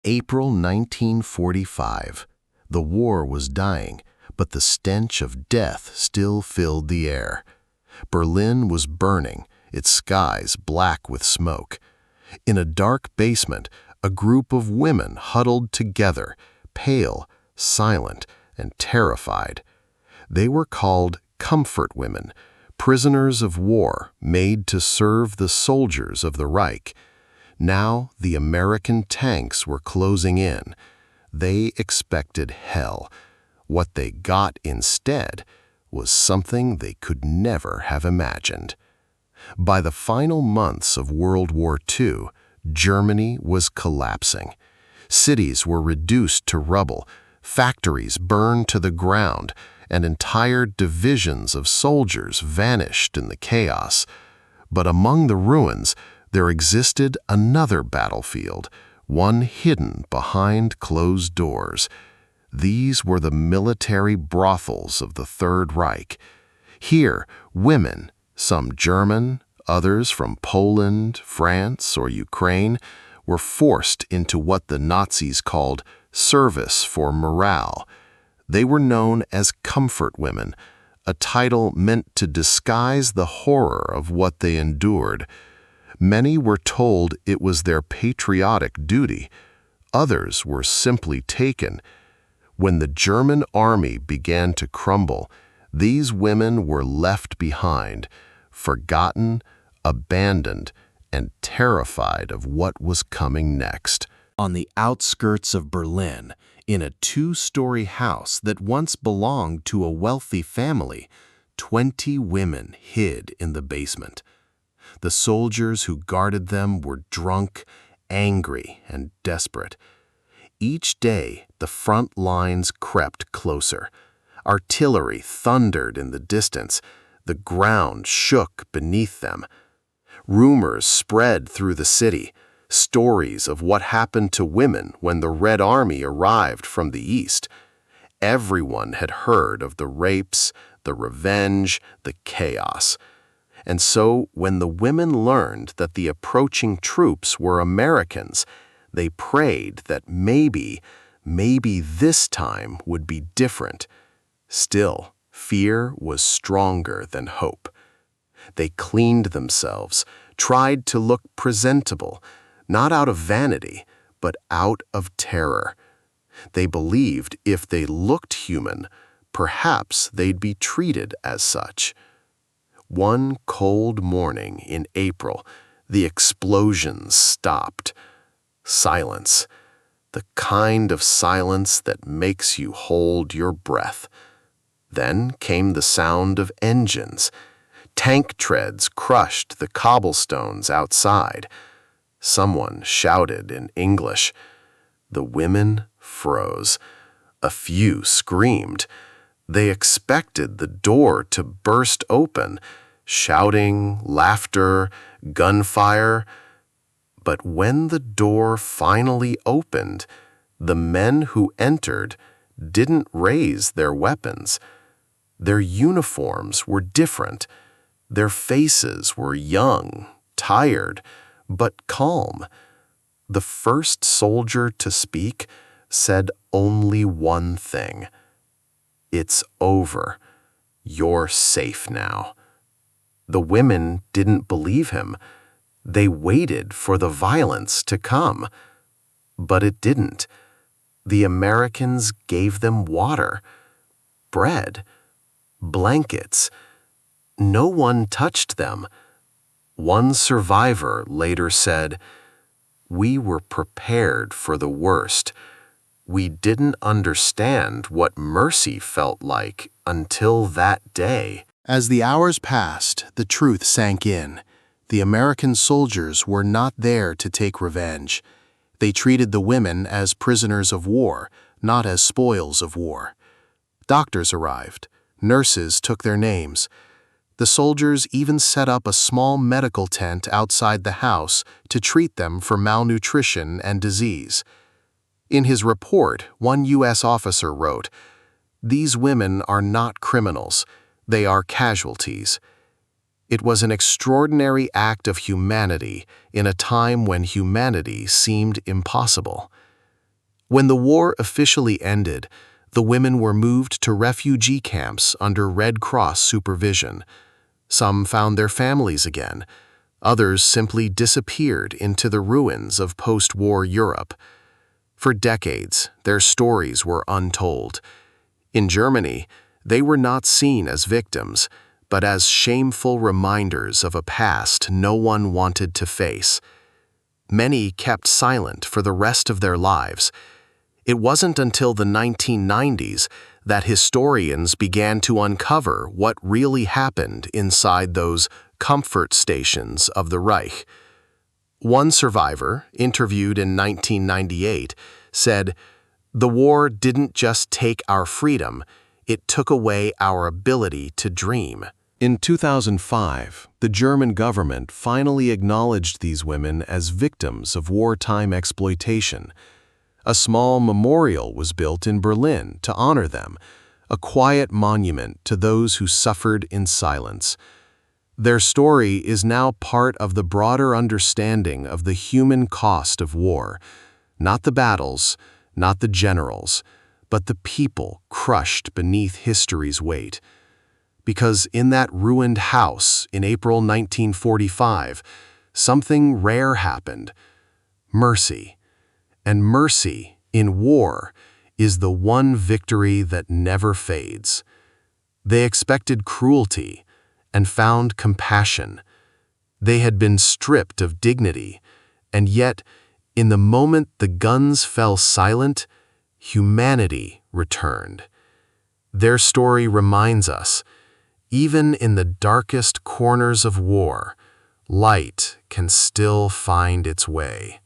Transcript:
April 1945. The war was dying, but the stench of death still filled the air. Berlin was burning, its skies black with smoke. In a dark basement, a group of women huddled together, pale, silent, and terrified. They were called comfort women, prisoners of war made to serve the soldiers of the Reich. Now the American tanks were closing in. They expected hell. What they got instead was something they could never have imagined. By the final months of World War II, Germany was collapsing. Cities were reduced to rubble, factories burned to the ground, and entire divisions of soldiers vanished in the chaos. But among the ruins, there existed another battlefield, one hidden behind closed doors. These were the military brothels of the Third Reich. Here, women, some German, others from Poland, France, or Ukraine, were forced into what the Nazis called service for morale. They were known as comfort women, a title meant to disguise the horror of what they endured. Many were told it was their patriotic duty. Others were simply taken. When the German army began to crumble, these women were left behind, forgotten, abandoned, and terrified of what was coming next. On the outskirts of Berlin, in a two-story house that once belonged to a wealthy family, 20 women hid in the basement. The soldiers who guarded them were drunk, angry, and desperate. Each day, the front lines crept closer. Artillery thundered in the distance. The ground shook beneath them. Rumors spread through the city, stories of what happened to women when the Red Army arrived from the east. Everyone had heard of the rapes, the revenge, the chaos. And so, when the women learned that the approaching troops were Americans, they prayed that maybe this time would be different. Still, fear was stronger than hope. They cleaned themselves, tried to look presentable, not out of vanity, but out of terror. They believed if they looked human, perhaps they'd be treated as such. One cold morning in April, the explosions stopped. Silence. The kind of silence that makes you hold your breath. Then came the sound of engines. Tank treads crushed the cobblestones outside. Someone shouted in English. The women froze. A few screamed. They expected the door to burst open, shouting, laughter, gunfire. But when the door finally opened, the men who entered didn't raise their weapons. Their uniforms were different. Their faces were young, tired, but calm. The first soldier to speak said only one thing. "It's over. You're safe now." The women didn't believe him. They waited for the violence to come. But it didn't. The Americans gave them water, bread, blankets. No one touched them. One survivor later said, "We were prepared for the worst. We didn't understand what mercy felt like until that day." As the hours passed, the truth sank in. The American soldiers were not there to take revenge. They treated the women as prisoners of war, not as spoils of war. Doctors arrived. Nurses took their names. The soldiers even set up a small medical tent outside the house to treat them for malnutrition and disease. In his report, one U.S. officer wrote, "These women are not criminals. They are casualties." It was an extraordinary act of humanity in a time when humanity seemed impossible. When the war officially ended, the women were moved to refugee camps under Red Cross supervision. Some found their families again. Others simply disappeared into the ruins of post-war Europe. For decades, their stories were untold. In Germany, they were not seen as victims, but as shameful reminders of a past no one wanted to face. Many kept silent for the rest of their lives. It wasn't until the 1990s that historians began to uncover what really happened inside those comfort stations of the Reich. One survivor, interviewed in 1998, said, "The war didn't just take our freedom, it took away our ability to dream." In 2005, the German government finally acknowledged these women as victims of wartime exploitation. A small memorial was built in Berlin to honor them, a quiet monument to those who suffered in silence. Their story is now part of the broader understanding of the human cost of war, not the battles, not the generals, but the people crushed beneath history's weight. Because in that ruined house in April 1945, something rare happened: mercy. And mercy, in war, is the one victory that never fades. They expected cruelty and found compassion. They had been stripped of dignity, and yet, in the moment the guns fell silent, humanity returned. Their story reminds us, even in the darkest corners of war, light can still find its way.